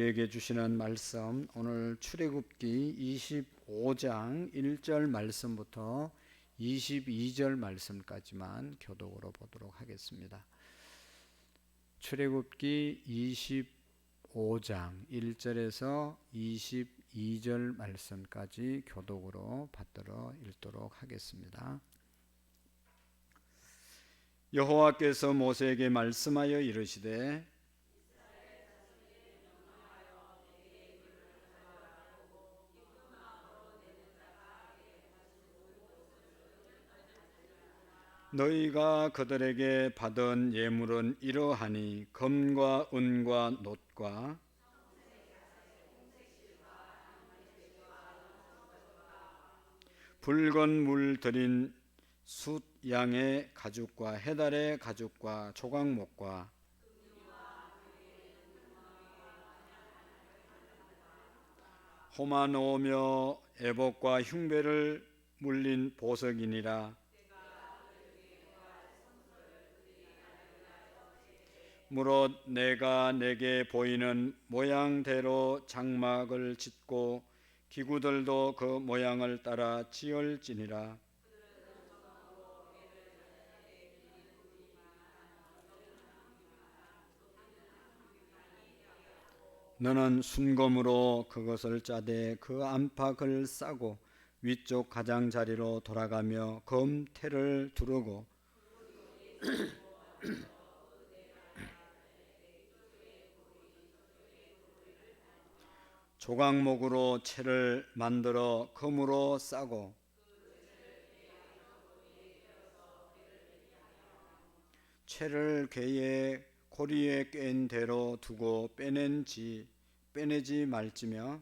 우리에게 주시는 말씀, 오늘 출애굽기 25장 1절 말씀부터 22절 말씀까지만 교독으로 보도록 하겠습니다. 출애굽기 25장 1절에서 22절 말씀까지 교독으로 받들어 읽도록 하겠습니다. 여호와께서 모세에게 말씀하여 이르시되 너희가 그들에게 받은 예물은 이러하니 금과 은과 놋과 붉은 물 들인 숫 양의 가죽과 해달의 가죽과 조각목과 호마노며 애복과 흉배를 물린 보석이니라. 무릇 내가 내게 보이는 모양대로 장막을 짓고 기구들도 그 모양을 따라 지을지니라. 너는 순금으로 그것을 짜되 그 안팎을 싸고 위쪽 가장자리로 돌아가며 금테를 두르고 조각목으로 채를 만들어 금으로 싸고 채를 궤의 고리에 꿰인 대로 두고 빼내지 말지며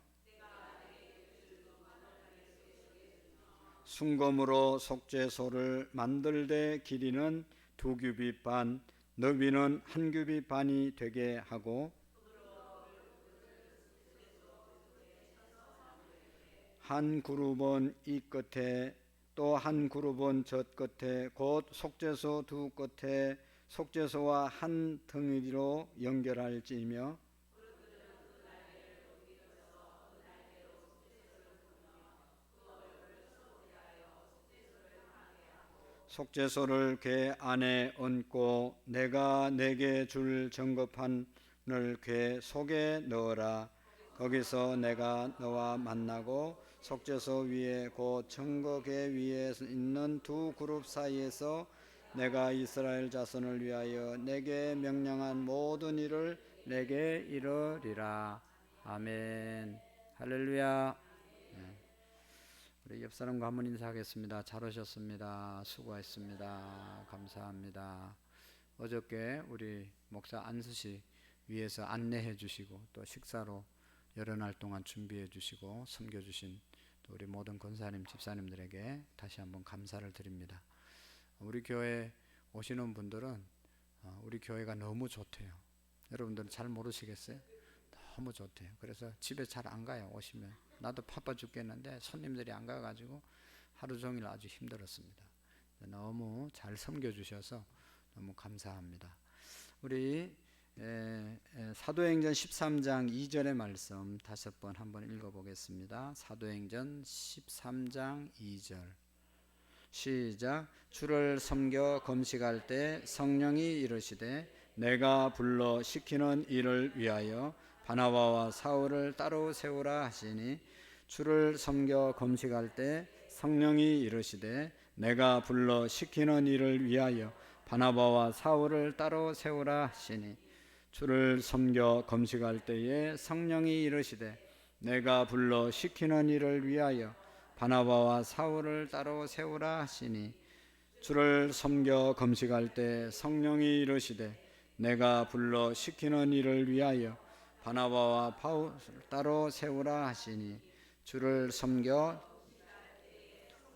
순금으로 속죄소를 만들되 길이는 2규빗 반, 너비는 1규빗 반이 되게 하고 한 그룹은 이 끝에 또 한 그룹은 저 끝에 곧 속죄소 두 끝에 속죄소와 한 덩이로 연결할지며 속죄소를 궤 안에 얹고 내가 내게 줄 정금판을 궤 속에 넣어라. 거기서 내가 너와 만나고 속죄소 위에 곧 증거궤 위에 있는 두 그룹 사이에서 내가 이스라엘 자손을 위하여 내게 명령한 모든 일을 내게 이루리라. 아멘. 할렐루야. 우리 옆 사람과 한번 인사하겠습니다. 잘 오셨습니다. 수고하셨습니다. 감사합니다. 어저께 우리 목사 안수시 위에서 안내해 주시고 또 식사로 여러 날 동안 준비해 주시고 섬겨 주신 또 우리 모든 권사님 집사님들에게 다시 한번 감사를 드립니다. 우리 교회 오시는 분들은 우리 교회가 너무 좋대요. 여러분들은 잘 모르시겠어요? 너무 좋대요. 그래서 집에 잘 안 가요. 오시면 나도 바빠 죽겠는데 손님들이 안 가가지고 하루 종일 아주 힘들었습니다. 너무 잘 섬겨주셔서 너무 감사합니다. 우리 사도행전 13장 2절의 말씀 다섯 번 한번 읽어보겠습니다. 사도행전 13장 2절 시작. 주를 섬겨 금식할 때 성령이 이르시되 내가 불러 시키는 일을 위하여 바나바와 사울을 따로 세우라 하시니 주를 섬겨 금식할 때 성령이 이르시되 내가 불러 시키는 일을 위하여 바나바와 사울을 따로 세우라 하시니 주를 섬겨 금식할 때에 성령이 이르시되 내가 불러 시키는 일을 위하여 바나바와 사울을 따로 세우라 하시니 주를 섬겨 금식할 때 성령이 이르시되 내가 불러 시키는 일을 위하여 바나바와 바울을 따로 세우라 하시니 주를 섬겨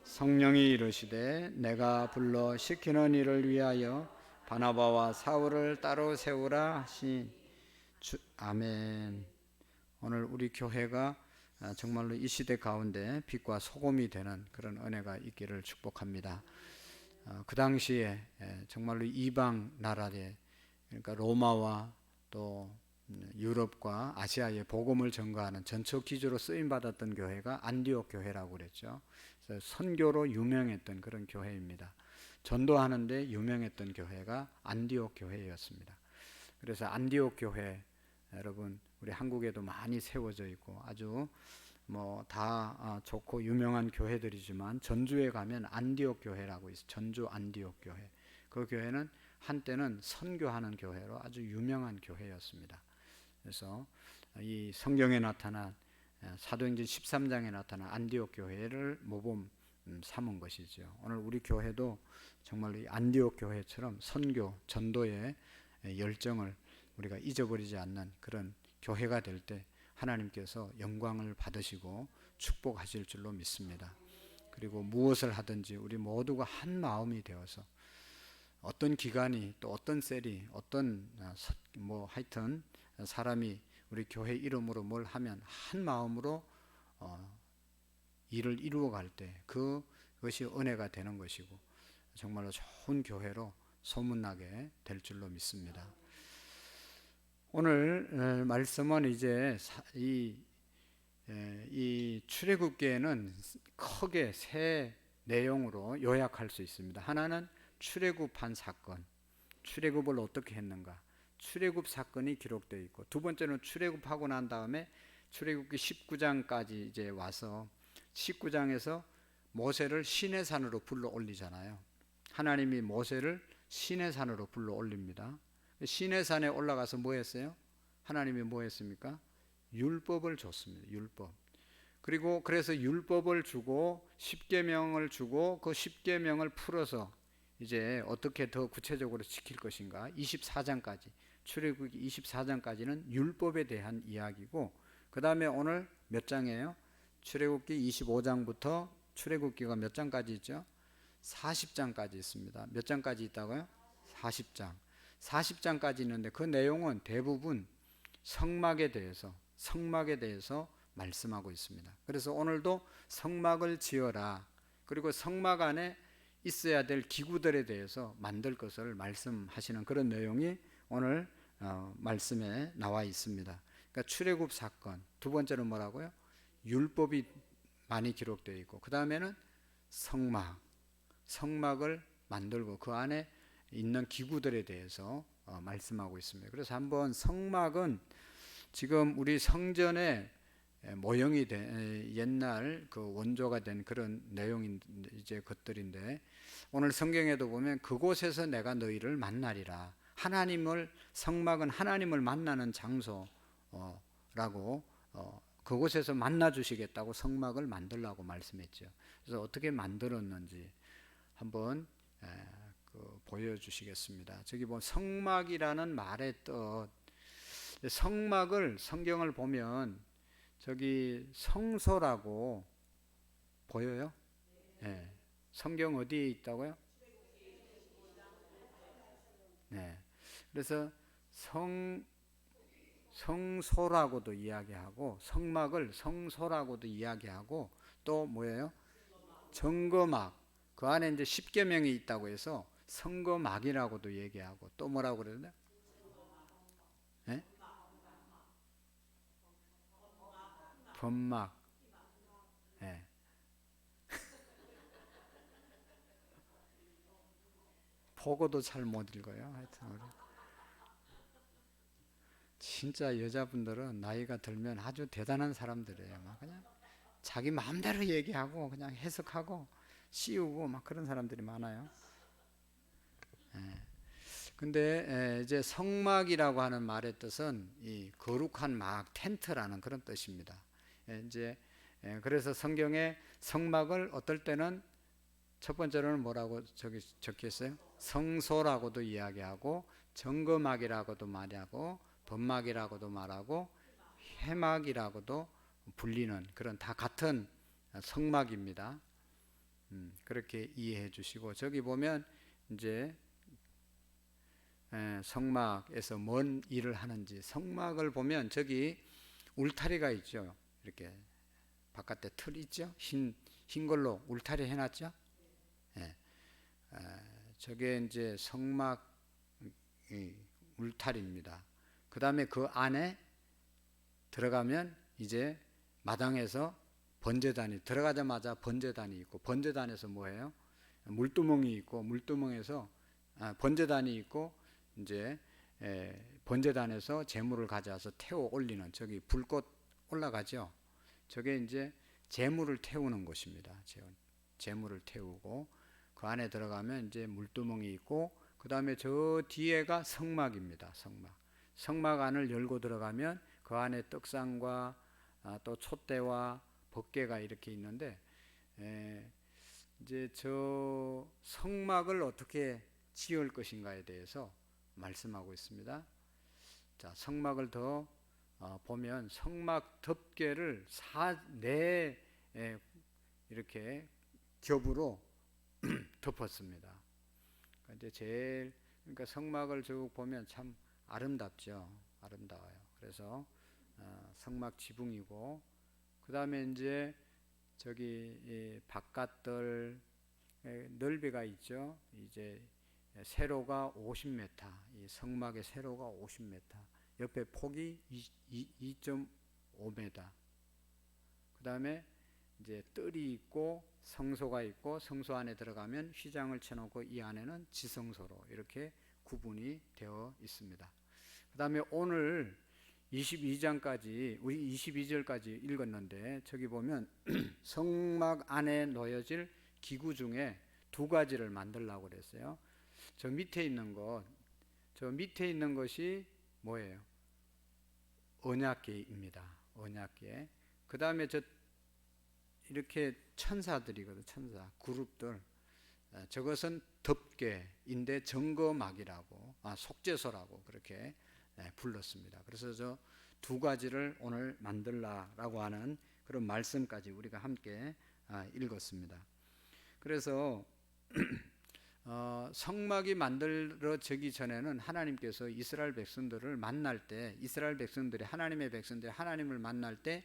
성령이 이르시되 내가 불러 시키는 일을 위하여 바나바와 사울을 따로 세우라 하시니 아멘. 오늘 우리 교회가 정말로 이 시대 가운데 빛과 소금이 되는 그런 은혜가 있기를 축복합니다. 그 당시에 정말로 이방 나라에 그러니까 로마와 또 유럽과 아시아에 복음을 전거하는 전초 기조로 쓰임 받았던 교회가 안디옥 교회라고 그랬죠. 그래서 선교로 유명했던 그런 교회입니다. 전도하는데 유명했던 교회가 안디옥 교회였습니다. 그래서 안디옥 교회, 여러분 우리 한국에도 많이 세워져 있고 아주 뭐 다 좋고 유명한 교회들이지만 전주에 가면 안디옥 교회라고 있어요. 전주 안디옥 교회. 그 교회는 한때는 선교하는 교회로 아주 유명한 교회였습니다. 그래서 이 성경에 나타난 사도행전 13장에 나타난 안디옥 교회를 모범 삼은 것이죠. 오늘 우리 교회도 정말 이 안디옥 교회처럼 선교, 전도의 열정을 우리가 잊어버리지 않는 그런 교회가 될 때 하나님께서 영광을 받으시고 축복하실 줄로 믿습니다. 그리고 무엇을 하든지 우리 모두가 한 마음이 되어서 어떤 기관이 또 어떤 셀이 어떤 뭐 하여튼 사람이 우리 교회 이름으로 뭘 하면 한 마음으로 일을 이루어갈 때 그것이 은혜가 되는 것이고 정말로 좋은 교회로 소문나게 될 줄로 믿습니다. 오늘 말씀은 이제 이 출애굽기에는 크게 세 내용으로 요약할 수 있습니다. 하나는 출애굽한 사건, 출애굽을 어떻게 했는가, 출애굽 사건이 기록되어 있고, 두 번째는 출애굽하고 난 다음에 출애굽기 19장까지 이제 와서 19장에서 모세를 시내산으로 불러 올리잖아요. 하나님이 모세를 시내산으로 불러 올립니다. 시내산에 올라가서 뭐 했어요? 하나님이 뭐 했습니까? 율법을 줬습니다. 율법. 그리고 그래서 율법을 주고 십계명을 주고 그 십계명을 풀어서 이제 어떻게 더 구체적으로 지킬 것인가 24장까지 출애굽기 24장까지는 율법에 대한 이야기고 그 다음에 오늘 몇 장이에요? 출애굽기 25장부터 출애굽기가 몇 장까지 있죠? 40장까지 있습니다. 몇 장까지 있다고요? 40장. 40장까지 있는데 그 내용은 대부분 성막에 대해서 말씀하고 있습니다. 그래서 오늘도 성막을 지어라. 그리고 성막 안에 있어야 될 기구들에 대해서 만들 것을 말씀하시는 그런 내용이 오늘 말씀에 나와 있습니다. 그러니까 출애굽 사건. 두 번째는 뭐라고요? 율법이 많이 기록되어 있고 그 다음에는 성막을 만들고 그 안에 있는 기구들에 대해서 말씀하고 있습니다. 그래서 한번 성막은 지금 우리 성전의 모형이 된 옛날 그 원조가 된 그런 내용인 이제 것들인데 오늘 성경에도 보면 그곳에서 내가 너희를 만나리라. 성막은 하나님을 만나는 장소라고 그곳에서 만나 주시겠다고 성막을 만들라고 말씀했죠. 그래서 어떻게 만들었는지 한번 보여주시겠습니다. 저기 보면 성막이라는 말의 뜻, 성막을 성경을 보면 저기 성소라고 보여요? 네. 성경 어디에 있다고요? 네. 그래서 성소라고도 이야기하고 성막을 성소라고도 이야기하고 또 뭐예요? 증거막. 그 안에 이제 십계명이 있다고 해서 성거막이라고도 얘기하고 또 뭐라고 그러나요? 네? 범막. 네. 보고도 잘 못 읽어요. 하여튼 진짜 여자분들은 나이가 들면 아주 대단한 사람들이에요. 막 그냥 자기 마음대로 얘기하고 그냥 해석하고 씌우고 막 그런 사람들이 많아요. 근데 이제 성막이라고 하는 말의 뜻은 이 거룩한 막 텐트라는 그런 뜻입니다. 이제 그래서 성경에 성막을 어떨 때는 첫 번째로는 뭐라고 저기 적혀 있어요? 성소라고도 이야기하고 정거막이라고도 말하고 범막이라고도 말하고 회막이라고도 불리는 그런 다 같은 성막입니다. 그렇게 이해해 주시고 저기 보면 이제 성막에서 뭔 일을 하는지 성막을 보면 저기 울타리가 있죠. 이렇게 바깥에 틀 있죠. 흰 걸로 울타리 해놨죠. 예. 저게 이제 성막 울타리입니다. 그 다음에 그 안에 들어가면 이제 마당에서 번제단이 들어가자마자 번제단이 있고, 번제단에서 뭐예요? 물두멍이 있고, 물두멍에서 번제단이 있고, 이제 번제단에서 제물을 가져와서 태워 올리는, 저기 불꽃 올라가죠. 저게 이제 제물을 태우는 곳입니다. 제물을 태우고, 그 안에 들어가면 이제 물두멍이 있고, 그 다음에 저 뒤에가 성막입니다. 성막 안을 열고 들어가면 그 안에 떡상과 또 촛대와 법궤가 이렇게 있는데, 이제 저 성막을 어떻게 지을 것인가에 대해서 말씀하고 있습니다. 자, 성막을 더 보면 성막 덮개를 네 이렇게 겹으로 덮었습니다. 그러니까 성막을 쭉 보면 참 아름답죠. 아름다워요. 그래서 성막 지붕이고, 그 다음에 이제 저기 바깥들 넓이가 있죠. 이제 세로가 50m, 이 성막의 세로가 50m, 옆에 폭이 2.5m. 그 다음에 이제 뜰이 있고 성소가 있고, 성소 안에 들어가면 휘장을 쳐놓고 이 안에는 지성소로 이렇게 구분이 되어 있습니다. 그 다음에 오늘 22장까지 우리 22절까지 읽었는데, 저기 보면 성막 안에 놓여질 기구 중에 두 가지를 만들라고 그랬어요. 저 밑에 있는 것이 뭐예요? 언약궤입니다. 언약궤. 그 다음에 저 이렇게 천사들이거든. 천사 그룹들. 저것은 덮개인데 점거막이라고, 속죄소라고 그렇게 불렀습니다. 그래서 저 두 가지를 오늘 만들라라고 하는 그런 말씀까지 우리가 함께 읽었습니다. 그래서 성막이 만들어지기 전에는 하나님께서 이스라엘 백성들을 만날 때, 이스라엘 백성들이 하나님의 백성들이 하나님을 만날 때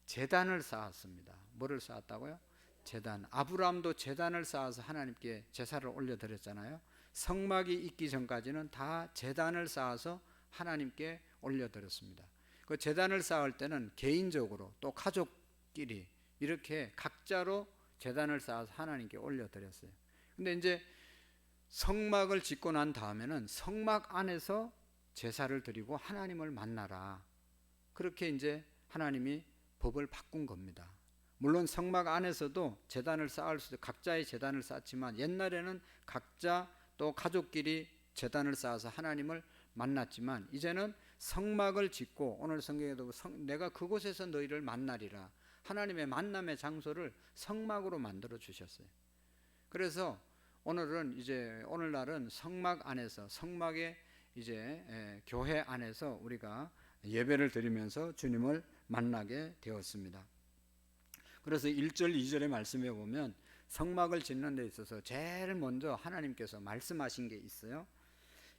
제단을 쌓았습니다. 뭐를 쌓았다고요? 제단. 아브라함도 제단을 쌓아서 하나님께 제사를 올려드렸잖아요. 성막이 있기 전까지는 다 제단을 쌓아서 하나님께 올려드렸습니다. 그 제단을 쌓을 때는 개인적으로 또 가족끼리 이렇게 각자로 제단을 쌓아서 하나님께 올려드렸어요. 근데 이제 성막을 짓고 난 다음에는 성막 안에서 제사를 드리고 하나님을 만나라, 그렇게 이제 하나님이 법을 바꾼 겁니다. 물론 성막 안에서도 제단을 쌓을 수도, 각자의 제단을 쌓지만 옛날에는 각자 또 가족끼리 제단을 쌓아서 하나님을 만났지만, 이제는 성막을 짓고, 오늘 성경에도 내가 그곳에서 너희를 만나리라, 하나님의 만남의 장소를 성막으로 만들어 주셨어요. 그래서 오늘날은 성막 안에서, 성막의 이제 교회 안에서 우리가 예배를 드리면서 주님을 만나게 되었습니다. 그래서 1절 2절의 말씀에 보면 성막을 짓는 데 있어서 제일 먼저 하나님께서 말씀하신 게 있어요.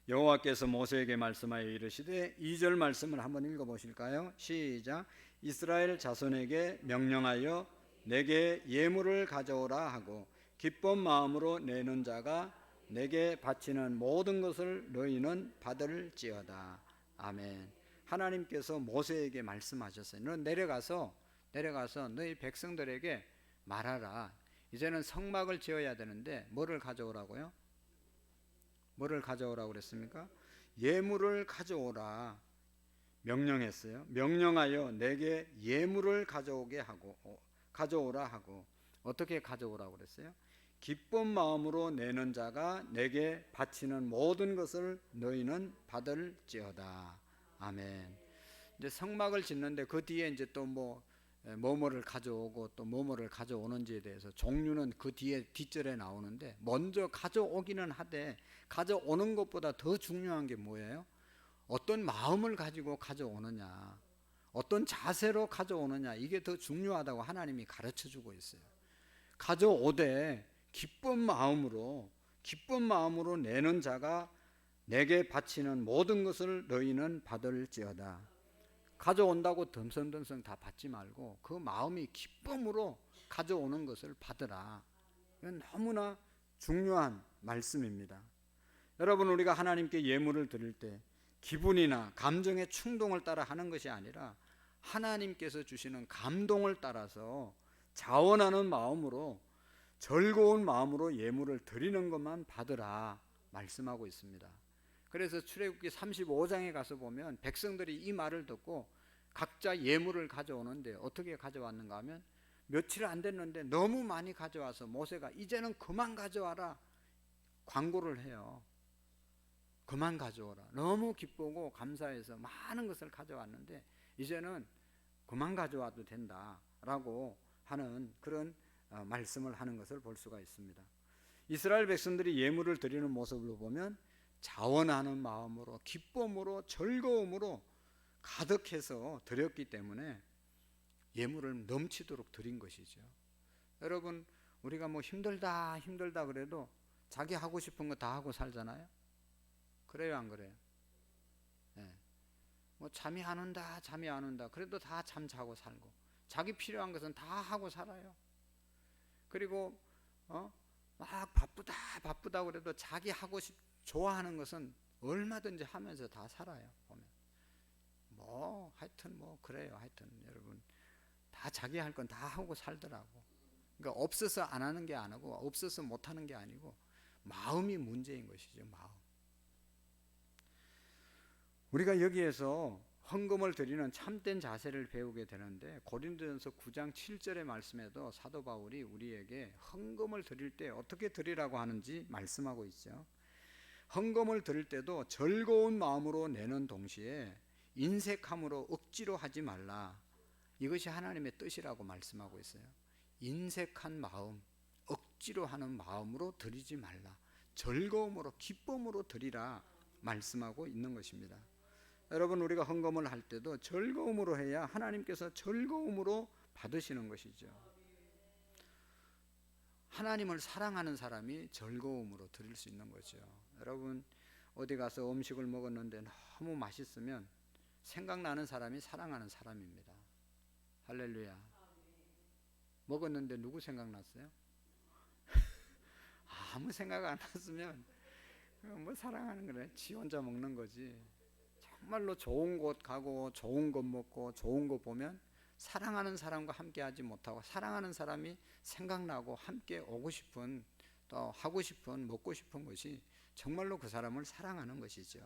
여호와께서 모세에게 말씀하여 이르시되, 2절 말씀을 한번 읽어보실까요? 시작. 이스라엘 자손에게 명령하여 내게 예물을 가져오라 하고 기쁜 마음으로 내는 자가 내게 바치는 모든 것을 너희는 받을지어다. 아멘. 하나님께서 모세에게 말씀하셨어요. 너 내려가서 너희 백성들에게 말하라. 이제는 성막을 지어야 되는데 뭐를 가져오라고요? 뭐를 가져오라고 그랬습니까? 예물을 가져오라 명령했어요. 명령하여 내게 예물을 가져오라 하고 어떻게 가져오라고 그랬어요? 기쁜 마음으로 내는 자가 내게 바치는 모든 것을 너희는 받을지어다. 아멘. 이제 성막을 짓는데 그 뒤에 이제 또 뭐뭐를 가져오고 또 뭐뭐를 가져오는지에 대해서 종류는 그 뒤에 뒷절에 나오는데, 먼저 가져오기는 하되 가져오는 것보다 더 중요한 게 뭐예요? 어떤 마음을 가지고 가져오느냐, 어떤 자세로 가져오느냐, 이게 더 중요하다고 하나님이 가르쳐주고 있어요. 가져오되 기쁜 마음으로 내는 자가 내게 바치는 모든 것을 너희는 받을지어다. 가져온다고 덤성덤성 다 받지 말고 그 마음이 기쁨으로 가져오는 것을 받으라. 이건 너무나 중요한 말씀입니다. 여러분, 우리가 하나님께 예물을 드릴 때 기분이나 감정의 충동을 따라 하는 것이 아니라 하나님께서 주시는 감동을 따라서 자원하는 마음으로, 즐거운 마음으로 예물을 드리는 것만 받으라 말씀하고 있습니다. 그래서 출애굽기 35장에 가서 보면 백성들이 이 말을 듣고 각자 예물을 가져오는데 어떻게 가져왔는가 하면 며칠 안 됐는데 너무 많이 가져와서 모세가 이제는 그만 가져와라 광고를 해요. 그만 가져오라. 너무 기쁘고 감사해서 많은 것을 가져왔는데 이제는 그만 가져와도 된다라고 하는 그런 말씀을 하는 것을 볼 수가 있습니다. 이스라엘 백성들이 예물을 드리는 모습을 보면 자원하는 마음으로, 기쁨으로, 즐거움으로 가득해서 드렸기 때문에 예물을 넘치도록 드린 것이죠. 여러분, 우리가 뭐 힘들다 그래도 자기 하고 싶은 거 다 하고 살잖아요. 그래요, 안 그래요? 네. 뭐 잠이 안 온다 그래도 다 잠 자고 살고, 자기 필요한 것은 다 하고 살아요. 그리고 막 바쁘다 그래도 자기 하고 좋아하는 것은 얼마든지 하면서 다 살아요. 보면 뭐 하여튼 뭐 그래요. 하여튼 여러분 다 자기 할 건 다 하고 살더라고. 그러니까 없어서 안 하는 게 아니고 없어서 못 하는 게 아니고 마음이 문제인 것이죠. 마음. 우리가 여기에서 헌금을 드리는 참된 자세를 배우게 되는데, 고린도전서 9장 7절의 말씀에도 사도 바울이 우리에게 헌금을 드릴 때 어떻게 드리라고 하는지 말씀하고 있죠. 헌금을 드릴 때도 즐거운 마음으로 내는 동시에 인색함으로 억지로 하지 말라. 이것이 하나님의 뜻이라고 말씀하고 있어요. 인색한 마음, 억지로 하는 마음으로 드리지 말라. 즐거움으로, 기쁨으로 드리라 말씀하고 있는 것입니다. 여러분, 우리가 헌금을 할 때도 즐거움으로 해야 하나님께서 즐거움으로 받으시는 것이죠. 하나님을 사랑하는 사람이 즐거움으로 드릴 수 있는 거죠. 여러분, 어디 가서 음식을 먹었는데 너무 맛있으면 생각나는 사람이 사랑하는 사람입니다. 할렐루야. 먹었는데 누구 생각났어요? 아무 생각 안 났으면 뭐 사랑하는 거래. 지 혼자 먹는 거지. 정말로 좋은 곳 가고 좋은 것 먹고 좋은 거 보면 사랑하는 사람과 함께 하지 못하고 사랑하는 사람이 생각나고 함께 오고 싶은, 또 하고 싶은, 먹고 싶은 것이 정말로 그 사람을 사랑하는 것이죠.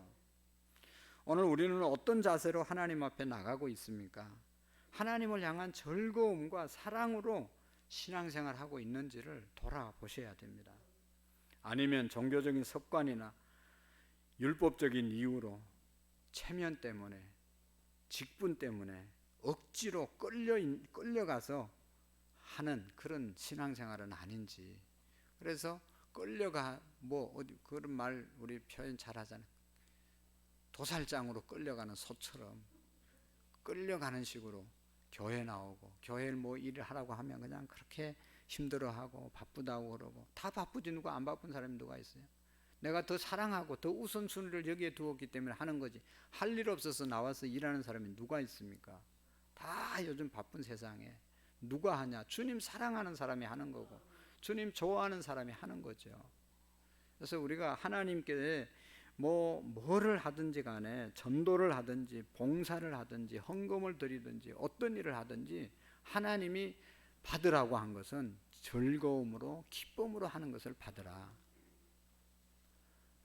오늘 우리는 어떤 자세로 하나님 앞에 나가고 있습니까? 하나님을 향한 즐거움과 사랑으로 신앙생활하고 있는지를 돌아보셔야 됩니다. 아니면 종교적인 습관이나 율법적인 이유로, 체면 때문에, 직분 때문에 억지로 끌려가서 하는 그런 신앙생활은 아닌지. 그래서 끌려가, 뭐 어디 그런 말 우리 표현 잘 하잖아요. 도살장으로 끌려가는 소처럼 끌려가는 식으로 교회 나오고, 교회를 뭐 일을 하라고 하면 그냥 그렇게 힘들어하고 바쁘다고 그러고. 다 바쁘지, 누가 안 바쁜 사람이 누가 있어요? 내가 더 사랑하고 더 우선순위를 여기에 두었기 때문에 하는 거지. 할 일 없어서 나와서 일하는 사람이 누가 있습니까? 다 요즘 바쁜 세상에 누가 하냐? 주님 사랑하는 사람이 하는 거고, 주님 좋아하는 사람이 하는 거죠. 그래서 우리가 하나님께 뭐를 하든지 간에, 전도를 하든지 봉사를 하든지 헌금을 드리든지 어떤 일을 하든지 하나님이 받으라고 한 것은 즐거움으로, 기쁨으로 하는 것을 받으라.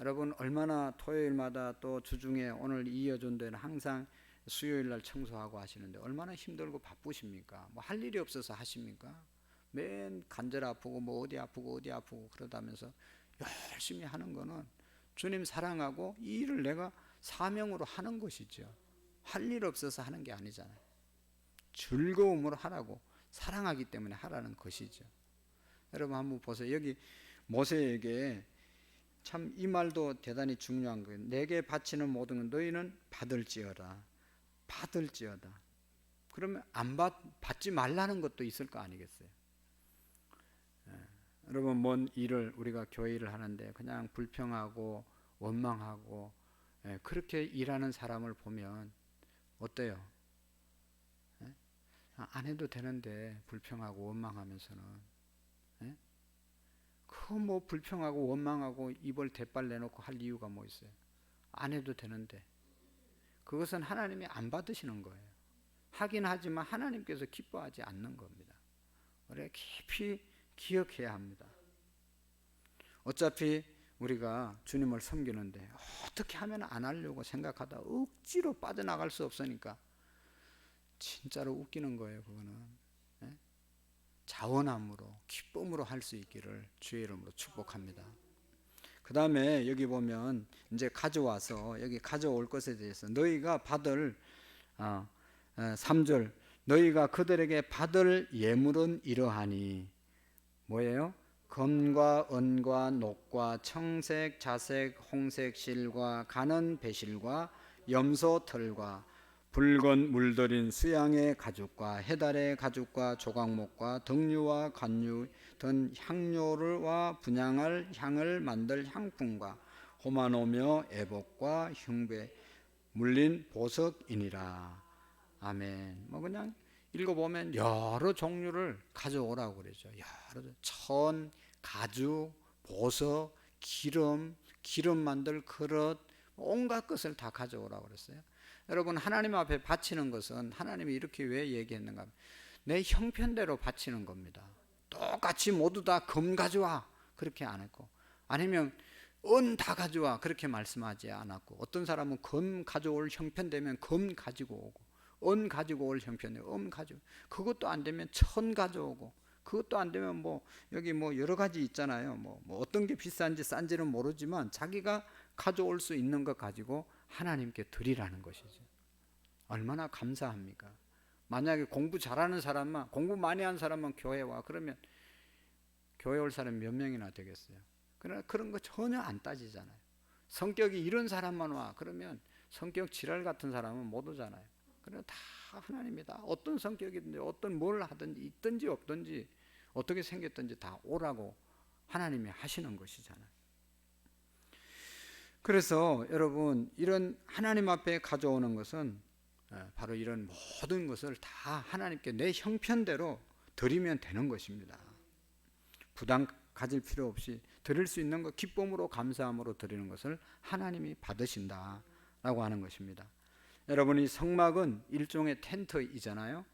여러분, 얼마나 토요일마다 또 주중에 오늘 이어준 데는 항상 수요일날 청소하고 하시는데 얼마나 힘들고 바쁘십니까? 뭐 할 일이 없어서 하십니까? 맨 관절 아프고 뭐 어디 아프고 그러다면서 열심히 하는 거는 주님 사랑하고 이 일을 내가 사명으로 하는 것이죠. 할 일 없어서 하는 게 아니잖아요. 즐거움으로 하라고, 사랑하기 때문에 하라는 것이죠. 여러분 한번 보세요. 여기 모세에게 참 이 말도 대단히 중요한 거예요. 내게 바치는 모든 건 너희는 받을지어다. 그러면 받지 말라는 것도 있을 거 아니겠어요? 여러분, 뭔 일을 우리가 교회 일을 하는데 그냥 불평하고 원망하고 그렇게 일하는 사람을 보면 어때요? 안 해도 되는데 불평하고 원망하면서는, 그 뭐 불평하고 원망하고 입을 대빨 내놓고 할 이유가 뭐 있어요? 안 해도 되는데. 그것은 하나님이 안 받으시는 거예요. 하긴 하지만 하나님께서 기뻐하지 않는 겁니다. 우리가 깊이 기억해야 합니다. 어차피 우리가 주님을 섬기는데 어떻게 하면 안 하려고 생각하다 억지로 빠져나갈 수 없으니까 진짜로 웃기는 거예요. 그거는 자원함으로 기쁨으로 할 수 있기를 주의 이름으로 축복합니다. 그 다음에 여기 보면 이제 가져와서 여기 가져올 것에 대해서 너희가 받을 3절 너희가 그들에게 받을 예물은 이러하니 뭐예요? 금과 은과 녹과 청색, 자색, 홍색 실과 가는 배실과 염소 털과 붉은 물들인 수양의 가죽과 해달의 가죽과 조각목과 등류와 관유 든 향료와 분향할 향을 만들 향품과 호마노며 애복과 흉배 물린 보석이니라. 아멘. 뭐 그냥 읽어보면 여러 종류를 가져오라고 그러죠. 여러 천, 가죽, 보석, 기름 만들 그릇, 온갖 것을 다 가져오라고 그랬어요. 여러분 하나님 앞에 바치는 것은 하나님이 이렇게 왜 얘기했는가? 내 형편대로 바치는 겁니다. 똑같이 모두 다 금 가져와 그렇게 안 했고, 아니면 은 다 가져와 그렇게 말씀하지 않았고, 어떤 사람은 금 가져올 형편되면 금 가지고 오고, 은 가지고 올 형편되면 은 가지고, 그것도 안 되면 천 가져오고, 그것도 안 되면 뭐 여기 뭐 여러 가지 있잖아요. 뭐 어떤 게 비싼지 싼지는 모르지만 자기가 가져올 수 있는 것 가지고 하나님께 드리라는 것이죠. 얼마나 감사합니까? 만약에 공부 잘하는 사람만, 공부 많이 한 사람만 교회 와 그러면 교회 올 사람이 몇 명이나 되겠어요? 그러나 그런 거 전혀 안 따지잖아요. 성격이 이런 사람만 와 그러면 성격 지랄 같은 사람은 못 오잖아요. 그러나 다 하나님이다. 어떤 성격이든지 어떤 뭘 하든지 있든지 없든지 어떻게 생겼든지 다 오라고 하나님이 하시는 것이잖아요. 그래서 여러분 이런 하나님 앞에 가져오는 것은 바로 이런 모든 것을 다 하나님께 내 형편대로 드리면 되는 것입니다. 부담 가질 필요 없이 드릴 수 있는 것, 기쁨으로 감사함으로 드리는 것을 하나님이 받으신다라고 하는 것입니다. 여러분이 성막은 일종의 텐트이잖아요.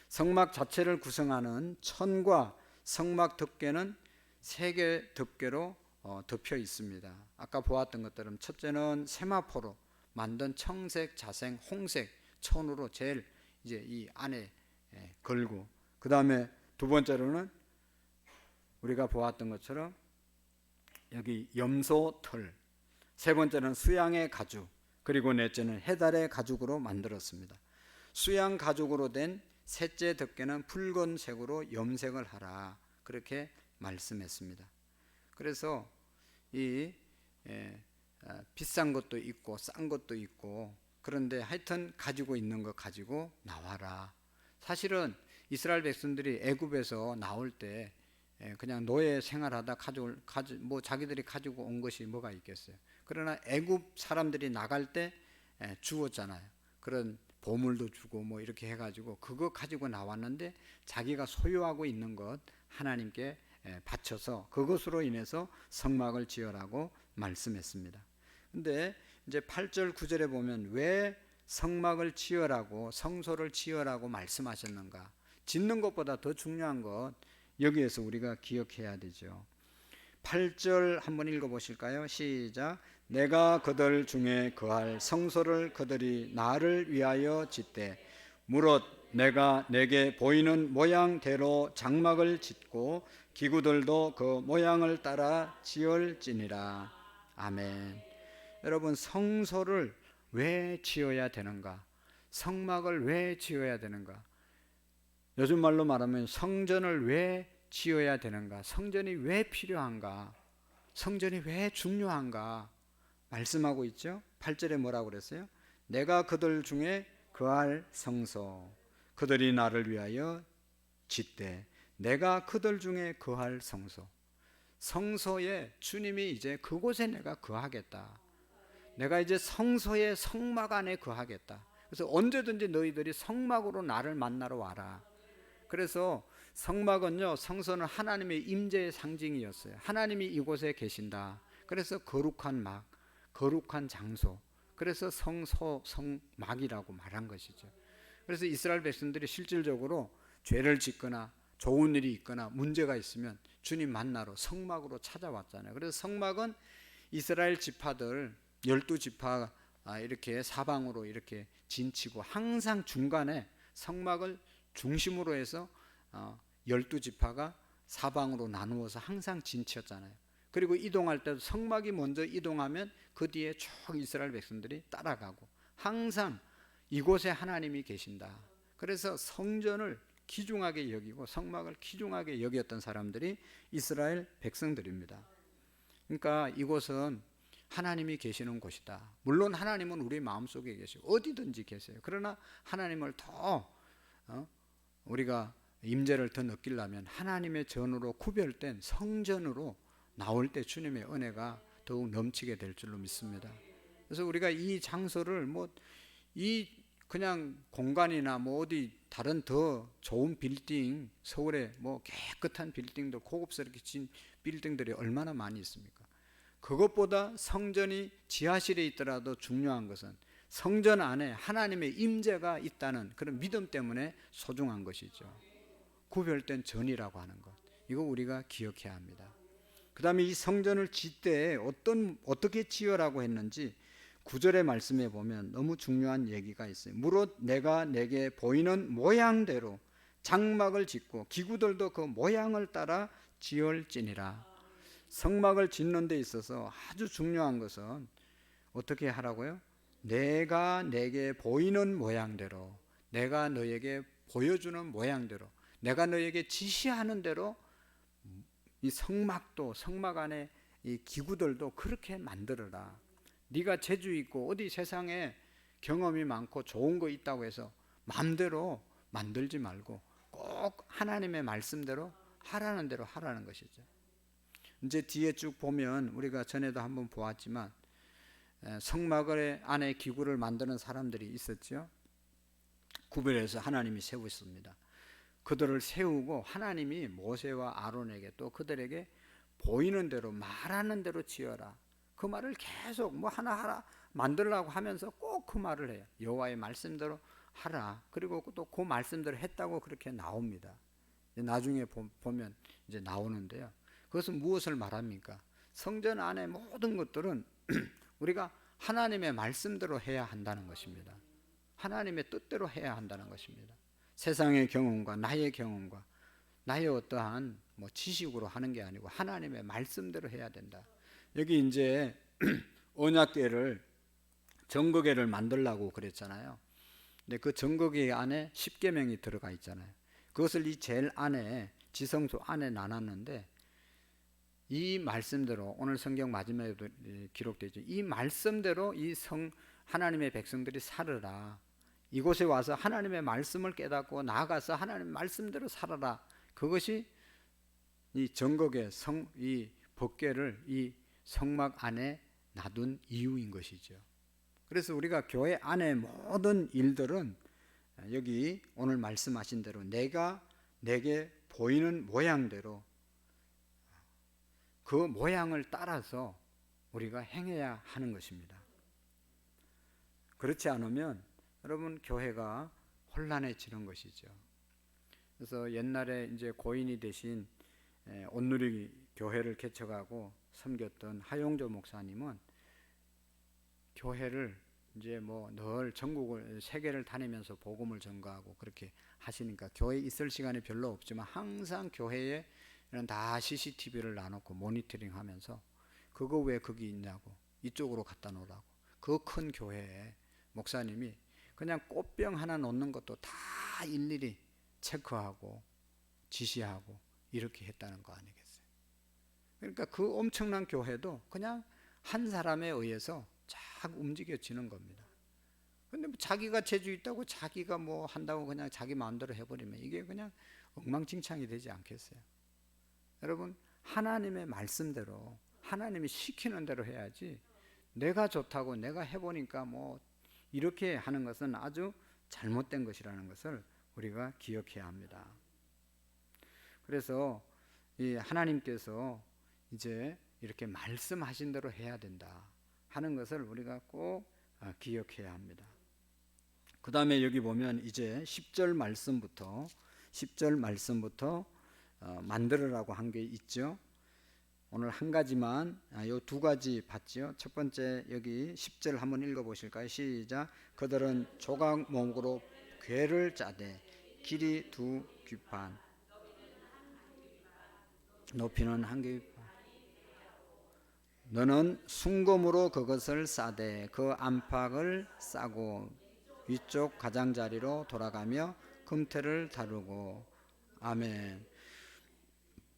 성막 자체를 구성하는 천과 성막 덮개는 3개 덮개로 덮여 있습니다. 아까 보았던 것처럼 첫째는 세마포로 만든 청색, 자색, 홍색 천으로 제일 이제 이 안에 걸고, 그 다음에 두 번째로는 우리가 보았던 것처럼 여기 염소 털, 세 번째는 수양의 가죽, 그리고 넷째는 해달의 가죽으로 만들었습니다. 수양 가죽으로 된 셋째 덮개는 붉은색으로 염색을 하라 그렇게 말씀했습니다. 그래서 이 비싼 것도 있고 싼 것도 있고, 그런데 하여튼 가지고 있는 거 가지고 나와라. 사실은 이스라엘 백성들이 애굽에서 나올 때 그냥 노예 생활하다 뭐 자기들이 가지고 온 것이 뭐가 있겠어요. 그러나 애굽 사람들이 나갈 때 주었잖아요. 그런 보물도 주고 뭐 이렇게 해가지고 그거 가지고 나왔는데 자기가 소유하고 있는 것 하나님께 바쳐서 그것으로 인해서 성막을 지으라고 말씀했습니다. 근데 이제 8절 9절에 보면 왜 성막을 지으라고 성소를 지으라고 말씀하셨는가? 짓는 것보다 더 중요한 것 여기에서 우리가 기억해야 되죠. 8절 한번 읽어보실까요? 시작. 내가 그들 중에 거할 성소를 그들이 나를 위하여 짓되 무릇 내가 내게 보이는 모양대로 장막을 짓고 기구들도 그 모양을 따라 지을지니라. 아멘. 여러분 성소를 왜 지어야 되는가? 성막을 왜 지어야 되는가? 요즘 말로 말하면 성전을 왜 지어야 되는가? 성전이 왜 필요한가? 성전이 왜 중요한가? 말씀하고 있죠. 8절에 뭐라고 그랬어요? 내가 그들 중에 거할 성소 그들이 나를 위하여 짓되 내가 그들 중에 거할 성소. 성소에 주님이 이제 그곳에 내가 거하겠다. 내가 이제 성소의 성막 안에 거하겠다. 그래서 언제든지 너희들이 성막으로 나를 만나러 와라. 그래서 성막은요, 성소는 하나님의 임재의 상징이었어요. 하나님이 이곳에 계신다. 그래서 거룩한 막, 거룩한 장소, 그래서 성소, 성막이라고 말한 것이죠. 그래서 이스라엘 백성들이 실질적으로 죄를 짓거나 좋은 일이 있거나 문제가 있으면 주님 만나러 성막으로 찾아왔잖아요. 그래서 성막은 이스라엘 지파들 12지파 이렇게 사방으로 이렇게 진치고 항상 중간에 성막을 중심으로 해서 12지파가 사방으로 나누어서 항상 진치었잖아요. 그리고 이동할 때도 성막이 먼저 이동하면 그 뒤에 쭉 이스라엘 백성들이 따라가고 항상 이곳에 하나님이 계신다. 그래서 성전을 귀중하게 여기고 성막을 귀중하게 여겼던 사람들이 이스라엘 백성들입니다. 그러니까 이곳은 하나님이 계시는 곳이다. 물론 하나님은 우리 마음속에 계시고 어디든지 계세요. 그러나 하나님을 더 우리가 임재를 더 느끼려면 하나님의 전으로 구별된 성전으로 나올 때 주님의 은혜가 더욱 넘치게 될 줄로 믿습니다. 그래서 우리가 이 장소를 이 그냥 공간이나 어디 다른 더 좋은 빌딩, 서울에 깨끗한 빌딩들, 고급스럽게 진 빌딩들이 얼마나 많이 있습니까? 그것보다 성전이 지하실에 있더라도 중요한 것은 성전 안에 하나님의 임재가 있다는 그런 믿음 때문에 소중한 것이죠. 구별된 전이라고 하는 것, 이거 우리가 기억해야 합니다. 그 다음에 이 성전을 짓때 어떻게 지으라고 했는지 9절의 말씀에 보면 너무 중요한 얘기가 있어요. 무릇 내가 내게 보이는 모양대로 장막을 짓고 기구들도 그 모양을 따라 지을지니라. 성막을 짓는 데 있어서 아주 중요한 것은 어떻게 하라고요? 내가 내게 보이는 모양대로, 내가 너에게 보여주는 모양대로, 내가 너에게 지시하는 대로 이 성막도, 성막 안에 이 기구들도 그렇게 만들어라. 네가 재주 있고 어디 세상에 경험이 많고 좋은 거 있다고 해서 마음대로 만들지 말고 꼭 하나님의 말씀대로 하라는 대로 하라는 것이죠. 이제 뒤에 쭉 보면 우리가 전에도 한번 보았지만 성막 안에 기구를 만드는 사람들이 있었죠. 구별해서 하나님이 세우셨습니다. 그들을 세우고 하나님이 모세와 아론에게 또 그들에게 보이는 대로 말하는 대로 지어라. 그 말을 계속 하나 만들라고 하면서 꼭 그 말을 해요. 여호와의 말씀대로 하라. 그리고 또 그 말씀대로 했다고 그렇게 나옵니다. 나중에 보면 이제 나오는데요. 그것은 무엇을 말합니까? 성전 안의 모든 것들은 우리가 하나님의 말씀대로 해야 한다는 것입니다. 하나님의 뜻대로 해야 한다는 것입니다. 세상의 경험과 나의 경험과 나의 어떠한 지식으로 하는 게 아니고 하나님의 말씀대로 해야 된다. 여기 이제 언약궤를 정거궤를 만들라고 그랬잖아요. 근데 그 정거궤 안에 십계명이 들어가 있잖아요. 그것을 이 제일 안에 지성소 안에 나눴는데 이 말씀대로 오늘 성경 마지막에도 기록되어 있죠. 이 말씀대로 하나님의 백성들이 살으라. 이곳에 와서 하나님의 말씀을 깨닫고 나아가서 하나님의 말씀대로 살아라. 그것이 이 정거궤 이 법궤를 이 성막 안에 놔둔 이유인 것이죠. 그래서 우리가 교회 안의 모든 일들은 여기 오늘 말씀하신 대로 내가 내게 보이는 모양대로 그 모양을 따라서 우리가 행해야 하는 것입니다. 그렇지 않으면 여러분 교회가 혼란해지는 것이죠. 그래서 옛날에 이제 고인이 되신 온누리 교회를 개척하고 섬겼던 하용조 목사님은 교회를 이제 늘 전국을 세계를 다니면서 복음을 전가하고 그렇게 하시니까 교회에 있을 시간이 별로 없지만 항상 교회에 다 CCTV를 놔놓고 모니터링하면서 그거 왜 거기 있냐고 이쪽으로 갖다 놓으라고 그 큰 교회에 목사님이 그냥 꽃병 하나 놓는 것도 다 일일이 체크하고 지시하고 이렇게 했다는 거 아니겠어요? 그러니까 그 엄청난 교회도 그냥 한 사람에 의해서 쫙 움직여지는 겁니다. 근데 자기가 재주 있다고 자기가 한다고 그냥 자기 마음대로 해버리면 이게 그냥 엉망진창이 되지 않겠어요? 여러분 하나님의 말씀대로 하나님이 시키는 대로 해야지 내가 좋다고 내가 해보니까 이렇게 하는 것은 아주 잘못된 것이라는 것을 우리가 기억해야 합니다. 그래서 이 하나님께서 이제 이렇게 말씀하신 대로 해야 된다 하는 것을 우리가 꼭 기억해야 합니다. 그 다음에 여기 보면 이제 10절 말씀부터 만들으라고 한 게 있죠. 오늘 한 가지만, 요 두 가지 봤죠. 첫 번째 여기 10절 한번 읽어보실까요? 시작. 그들은 조각 목으로 궤를 짜되 길이 2규빗 높이는 1규빗 너는 순금으로 그것을 싸되 그 안팎을 싸고 위쪽 가장자리로 돌아가며 금태를 다루고. 아멘.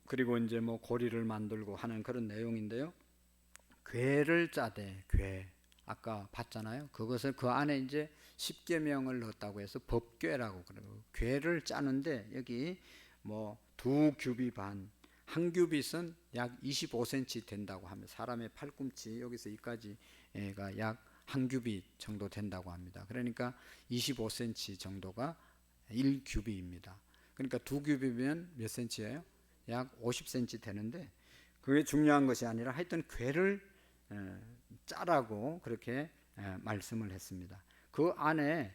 그리고 이제 뭐 고리를 만들고 하는 그런 내용인데요. 궤를 짜되, 궤 아까 봤잖아요. 그것을 그 안에 이제 십계명을 넣었다고 해서 법궤라고 그러고, 궤를 짜는데 여기 뭐 2규빗 반, 한 규빗은 약 25cm 된다고 합니다. 사람의 팔꿈치 여기서 여기까지가 약 한 규빗 정도 된다고 합니다. 그러니까 25cm 정도가 1규빗입니다. 그러니까 2규빗이면 몇 cm예요? 약 50cm 되는데, 그게 중요한 것이 아니라 하여튼 궤를 짜라고 그렇게 말씀을 했습니다. 그 안에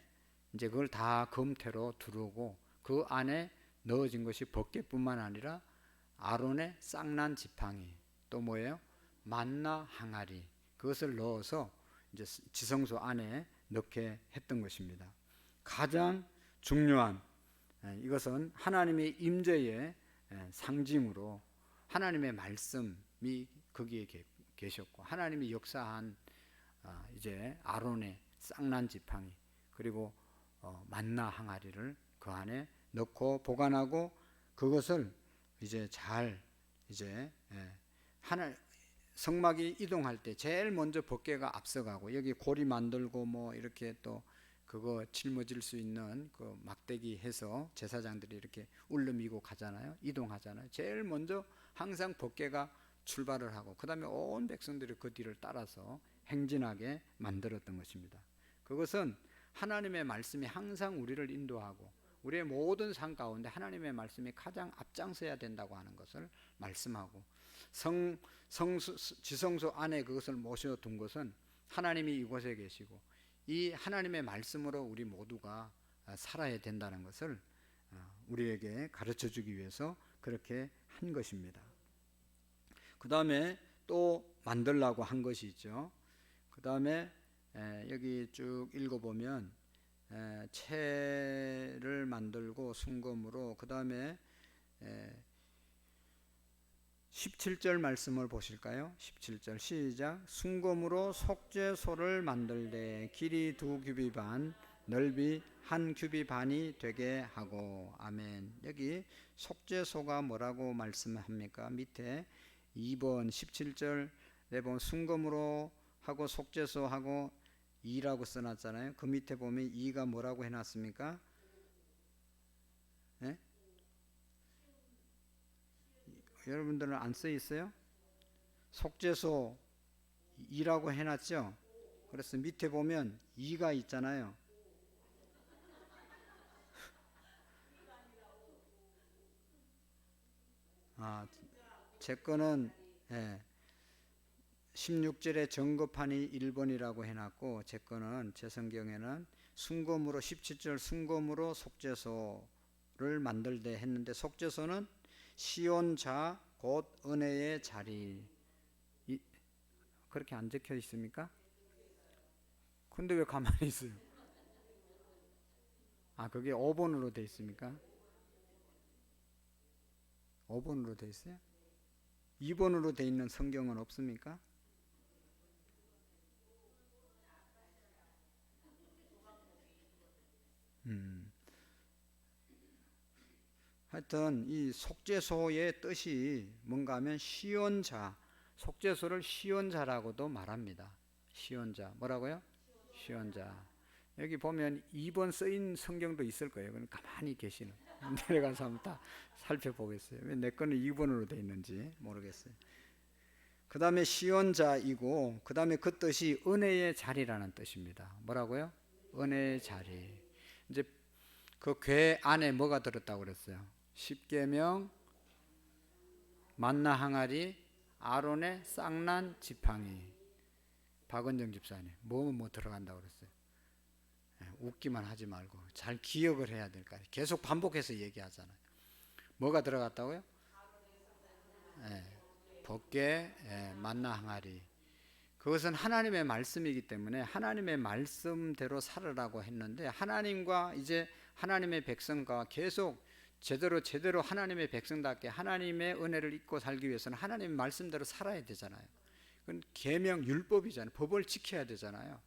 이제 그걸 다 금태로 두르고, 그 안에 넣어진 것이 법궤뿐만 아니라 아론의 쌍난 지팡이, 또 뭐예요? 만나 항아리, 그것을 넣어서 이제 지성소 안에 넣게 했던 것입니다. 가장 중요한 이것은 하나님의 임재의 상징으로 하나님의 말씀이 거기에 계셨고, 하나님이 역사한 이제 아론의 쌍난 지팡이, 그리고 만나 항아리를 그 안에 넣고 보관하고, 그것을 이제 잘 이제 하나 성막이 이동할 때 제일 먼저 법궤가 앞서가고, 여기 고리 만들고 뭐 이렇게 또 그거 짊어질 수 있는 그 막대기 해서 제사장들이 이렇게 울름이고 가잖아요. 이동하잖아요. 제일 먼저 항상 법궤가 출발을 하고, 그 다음에 온 백성들이 그 뒤를 따라서 행진하게 만들었던 것입니다. 그것은 하나님의 말씀이 항상 우리를 인도하고, 우리의 모든 삶 가운데 하나님의 말씀이 가장 앞장서야 된다고 하는 것을 말씀하고, 지성소 안에 그것을 모셔둔 것은 하나님이 이곳에 계시고 이 하나님의 말씀으로 우리 모두가 살아야 된다는 것을 우리에게 가르쳐 주기 위해서 그렇게 한 것입니다. 그 다음에 또 만들라고 한 것이 있죠. 그 다음에 여기 쭉 읽어보면 채를 만들고 순금으로, 그 다음에 17절 말씀을 보실까요? 17절 시작. 순금으로 속죄소를 만들되 길이 2규빗 반, 넓이 1규빗 반이 되게 하고. 아멘. 여기 속죄소가 뭐라고 말씀합니까? 밑에 2번 17절에 보면 순금으로 하고 속죄소 하고 2라고 써놨잖아요. 그 밑에 보면 2가 뭐라고 해놨습니까? 네? 여러분들은 안 써 있어요? 속죄소 2라고 해놨죠? 그래서 밑에 보면 2가 있잖아요. 제 거는 16절에 정거판이 1번이라고 해놨고, 제 거는 제 성경에는 순금으로 17절 순금으로 속죄소를 만들되 했는데, 속죄소는 시온자 곧 은혜의 자리, 그렇게 안 적혀 있습니까? 근데 왜 가만히 있어요? 그게 5번으로 돼 있습니까? 5번으로 돼 있어요? 2번으로 돼 있는 성경은 없습니까? 하여튼 이 속죄소의 뜻이 뭔가 하면 시온자, 속죄소를 시온자라고도 말합니다. 시온자, 뭐라고요? 시온자. 여기 보면 2번 쓰인 성경도 있을 거예요. 그럼 가만히 계시는, 내려가서 한번 다 살펴보겠어요. 왜 내 거는 2번으로 돼 있는지 모르겠어요. 그 다음에 시온자이고, 그 다음에 그 뜻이 은혜의 자리라는 뜻입니다. 뭐라고요? 은혜의 자리. 이제 그 궤 안에 뭐가 들었다고 그랬어요? 십계명, 만나 항아리, 아론의 쌍난 지팡이, 박은정 집사님 뭐 들어간다고 그랬어요. 웃기만 하지 말고 잘 기억을 해야 될까. 계속 반복해서 얘기하잖아요. 뭐가 들어갔다고요? 법궤, 만나 항아리. 그것은 하나님의 말씀이기 때문에 하나님의 말씀대로 살으라고 했는데, 하나님과 이제 하나님의 백성과 계속 제대로 하나님의 백성답게 하나님의 은혜를 잊고 살기 위해서는 하나님의 말씀대로 살아야 되잖아요. 그건 계명 율법이잖아요. 법을 지켜야 되잖아요.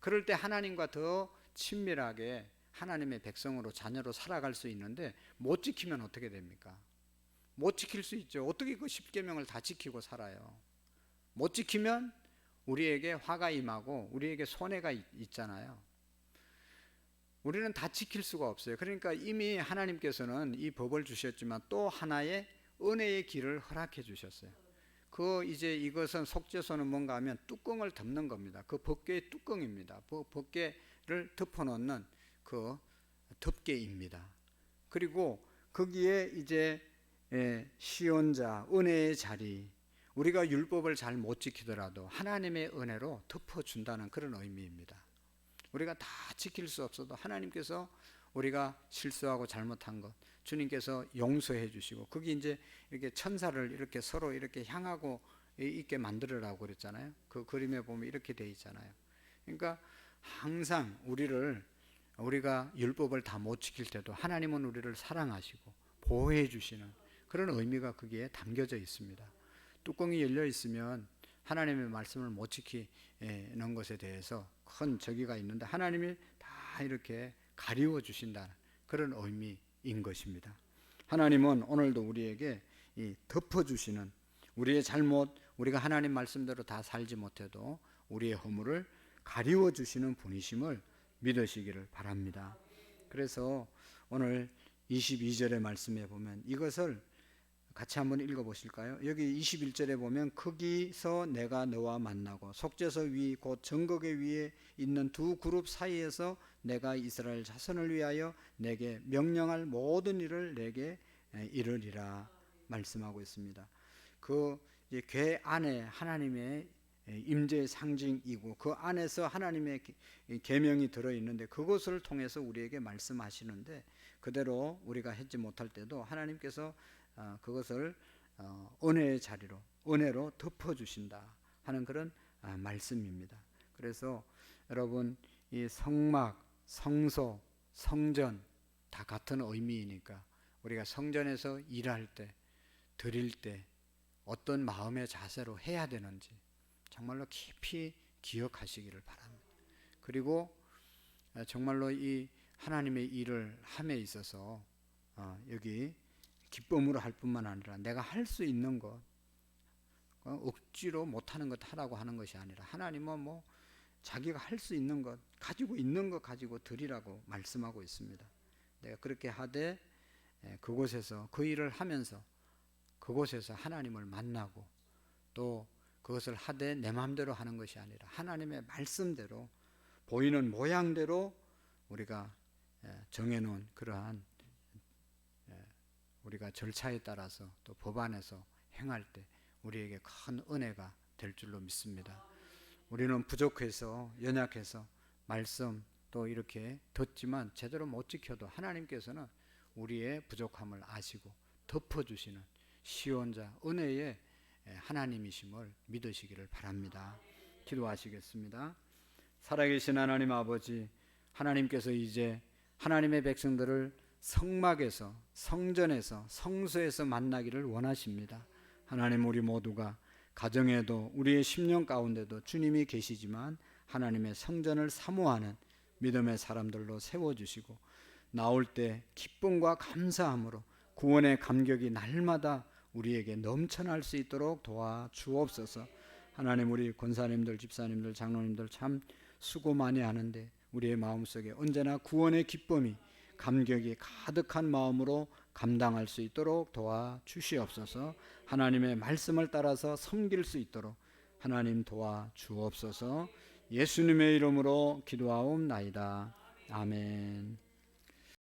그럴 때 하나님과 더 친밀하게 하나님의 백성으로 자녀로 살아갈 수 있는데, 못 지키면 어떻게 됩니까? 못 지킬 수 있죠. 어떻게 그 십계명을 다 지키고 살아요? 못 지키면 우리에게 화가 임하고 우리에게 손해가 있잖아요. 우리는 다 지킬 수가 없어요. 그러니까 이미 하나님께서는 이 법을 주셨지만 또 하나의 은혜의 길을 허락해 주셨어요. 이제 이것은 속죄소는 뭔가 하면 뚜껑을 덮는 겁니다. 그 법궤의 뚜껑입니다. 법궤를 덮어놓는 그 덮개입니다. 그리고 거기에 이제 시온자, 은혜의 자리, 우리가 율법을 잘 못 지키더라도 하나님의 은혜로 덮어준다는 그런 의미입니다. 우리가 다 지킬 수 없어도 하나님께서 우리가 실수하고 잘못한 것 주님께서 용서해 주시고, 거기 이제 이렇게 천사를 이렇게 서로 이렇게 향하고 있게 만들으라고 그랬잖아요. 그 그림에 보면 이렇게 돼 있잖아요. 그러니까 항상 우리가 율법을 다 못 지킬 때도 하나님은 우리를 사랑하시고 보호해 주시는 그런 의미가 거기에 담겨져 있습니다. 뚜껑이 열려 있으면 하나님의 말씀을 못 지키는 것에 대해서 큰 저기가 있는데, 하나님이 다 이렇게 가리워 주신다는 그런 의미인 것입니다. 하나님은 오늘도 우리에게 덮어주시는, 우리의 잘못, 우리가 하나님 말씀대로 다 살지 못해도 우리의 허물을 가리워 주시는 분이심을 믿으시기를 바랍니다. 그래서 오늘 22절의 말씀에 보면 이것을 같이 한번 읽어보실까요? 여기 21절에 보면 거기서 내가 너와 만나고 속죄소 위 곧 정거계 위에 있는 두 그룹 사이에서 내가 이스라엘 자손을 위하여 내게 명령할 모든 일을 내게 이르리라 말씀하고 있습니다. 궤 안에 하나님의 임재의 상징이고 그 안에서 하나님의 계명이 들어있는데, 그것을 통해서 우리에게 말씀하시는데, 그대로 우리가 했지 못할 때도 하나님께서 그것을 은혜의 자리로, 은혜로 덮어주신다 하는 그런 말씀입니다. 그래서 여러분, 이 성막, 성소, 성전 다 같은 의미이니까 우리가 성전에서 일할 때, 드릴 때 어떤 마음의 자세로 해야 되는지 정말로 깊이 기억하시기를 바랍니다. 그리고 정말로 이 하나님의 일을 함에 있어서 여기 기쁨으로 할 뿐만 아니라 내가 할 수 있는 것, 억지로 못하는 것 하라고 하는 것이 아니라 하나님은 자기가 할 수 있는 것, 가지고 있는 것 가지고 드리라고 말씀하고 있습니다. 내가 그렇게 하되 그곳에서 그 일을 하면서 그곳에서 하나님을 만나고, 또 그것을 하되 내 마음대로 하는 것이 아니라 하나님의 말씀대로 보이는 모양대로 우리가 정해놓은 그러한 우리가 절차에 따라서 또 법안에서 행할 때 우리에게 큰 은혜가 될 줄로 믿습니다. 우리는 부족해서 연약해서 말씀 또 이렇게 듣지만 제대로 못 지켜도 하나님께서는 우리의 부족함을 아시고 덮어주시는 시온자 은혜의 하나님이심을 믿으시기를 바랍니다. 기도하시겠습니다. 살아계신 하나님 아버지, 하나님께서 이제 하나님의 백성들을 성막에서, 성전에서, 성소에서 만나기를 원하십니다. 하나님, 우리 모두가 가정에도 우리의 심령 가운데도 주님이 계시지만 하나님의 성전을 사모하는 믿음의 사람들로 세워주시고, 나올 때 기쁨과 감사함으로 구원의 감격이 날마다 우리에게 넘쳐날 수 있도록 도와주옵소서. 하나님, 우리 권사님들, 집사님들, 장로님들 참 수고 많이 하는데 우리의 마음속에 언제나 구원의 기쁨이, 감격이 가득한 마음으로 감당할 수 있도록 도와주시옵소서. 하나님의 말씀을 따라서 섬길 수 있도록 하나님 도와주옵소서. 예수님의 이름으로 기도하옵나이다. 아멘.